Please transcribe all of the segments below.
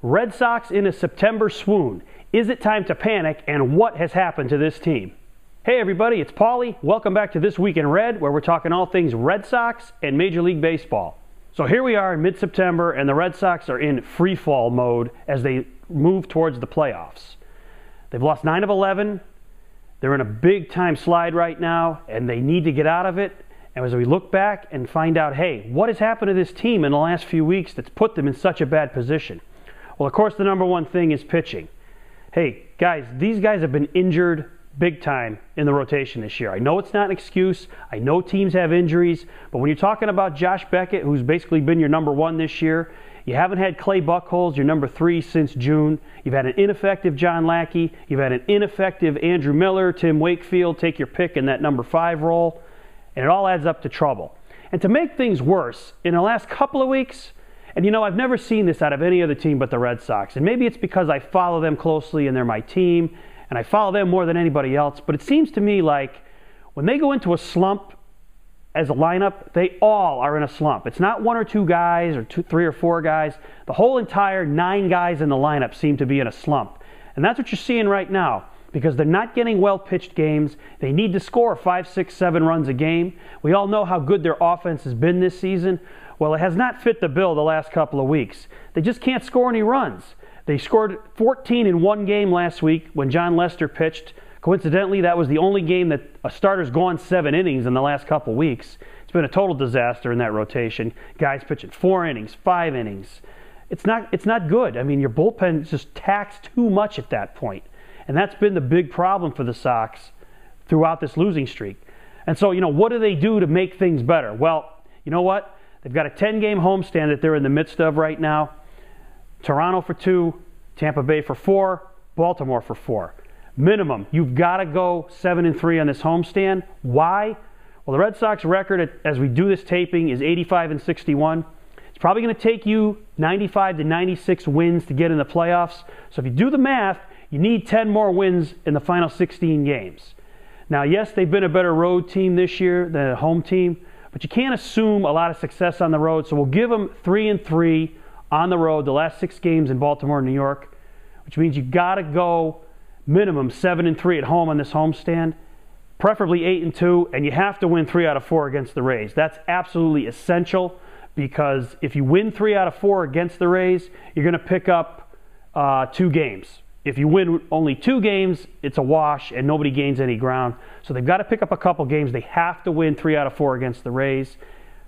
Red Sox in a September swoon. Is it time to panic, and what has happened to this team? Hey everybody, it's Paulie. Welcome back to This Week in Red, where we're talking all things Red Sox and Major League Baseball. So here we are in mid-September, and the Red Sox are in free-fall mode as they move towards the playoffs. They've lost 9 of 11. They're in a big-time slide right now, and they need to get out of it. And as we look back and find out, hey, what has happened to this team in the last few weeks that's put them in such a bad position? Well, of course, the number one thing is pitching. Hey, guys, these guys have been injured big time in the rotation this year. I know it's not an excuse. I know teams have injuries. But when you're talking about Josh Beckett, who's basically been your number one this year, you haven't had Clay Buchholz, your number 3, since June. You've had an ineffective John Lackey. You've had an ineffective Andrew Miller, Tim Wakefield, take your pick in that number 5 role. And it all adds up to trouble. And to make things worse, in the last couple of weeks, and you know, I've never seen this out of any other team but the Red Sox. And maybe it's because I follow them closely and they're my team, and I follow them more than anybody else. But it seems to me like when they go into a slump as a lineup, they all are in a slump. It's not 1 or 2 guys or 3 or 4 guys. The whole entire 9 guys in the lineup seem to be in a slump. And that's what you're seeing right now, because they're not getting well-pitched games. They need to score 5, 6, 7 runs a game. We all know how good their offense has been this season. Well, it has not fit the bill the last couple of weeks. They just can't score any runs. They scored 14 in one game last week when John Lester pitched. Coincidentally, that was the only game that a starter's gone 7 innings in the last couple of weeks. It's been a total disaster in that rotation. Guys pitching 4 innings, 5 innings. It's not good. I mean, your bullpen is just taxed too much at that point. And that's been the big problem for the Sox throughout this losing streak. And so, you know, what do they do to make things better? Well, you know what? They've got a 10-game homestand that they're in the midst of right now. Toronto for 2, Tampa Bay for 4, Baltimore for 4. Minimum, you've got to go 7-3 on this homestand. Why? Well, the Red Sox record, as we do this taping, is 85-61. It's probably going to take you 95 to 96 wins to get in the playoffs. So if you do the math, you need 10 more wins in the final 16 games. Now, yes, they've been a better road team this year than a home team, but you can't assume a lot of success on the road. So we'll give them 3-3 on the road, the last 6 games in Baltimore and New York, which means you've got to go minimum 7-3 at home on this homestand, preferably 8-2, and you have to win 3 out of 4 against the Rays. That's absolutely essential, because if you win 3 out of 4 against the Rays, you're going to pick up 2 games. If you win only 2 games, it's a wash and nobody gains any ground. So they've got to pick up a couple games. They have to win 3 out of 4 against the Rays.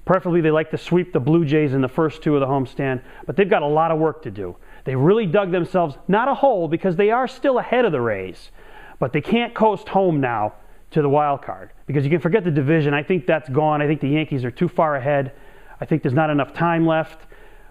Preferably, they like to sweep the Blue Jays in the first 2 of the homestand, but they've got a lot of work to do. They really dug themselves, not a hole, because they are still ahead of the Rays, but they can't coast home now to the wild card, because you can forget the division. I think that's gone. I think the Yankees are too far ahead. I think there's not enough time left.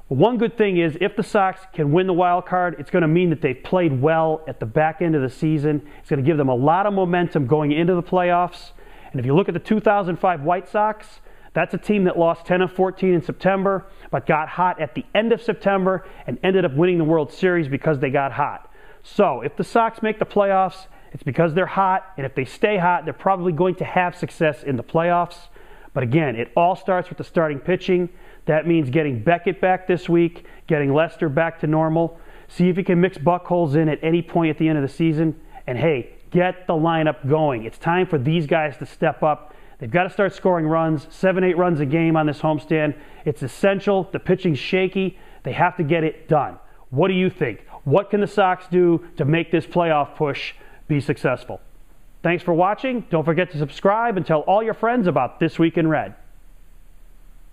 One good thing is, if the Sox can win the wild card, it's going to mean that they've played well at the back end of the season. It's going to give them a lot of momentum going into the playoffs. And if you look at the 2005 White Sox, that's a team that lost 10 of 14 in September, but got hot at the end of September and ended up winning the World Series because they got hot. So if the Sox make the playoffs, it's because they're hot, and if they stay hot, they're probably going to have success in the playoffs. But again, it all starts with the starting pitching. That means getting Beckett back this week, getting Lester back to normal. See if you can mix Buchholz in at any point at the end of the season. And hey, get the lineup going. It's time for these guys to step up. They've got to start scoring runs, 7, 8 runs a game on this homestand. It's essential. The pitching's shaky. They have to get it done. What do you think? What can the Sox do to make this playoff push be successful? Thanks for watching. Don't forget to subscribe and tell all your friends about This Week in Red.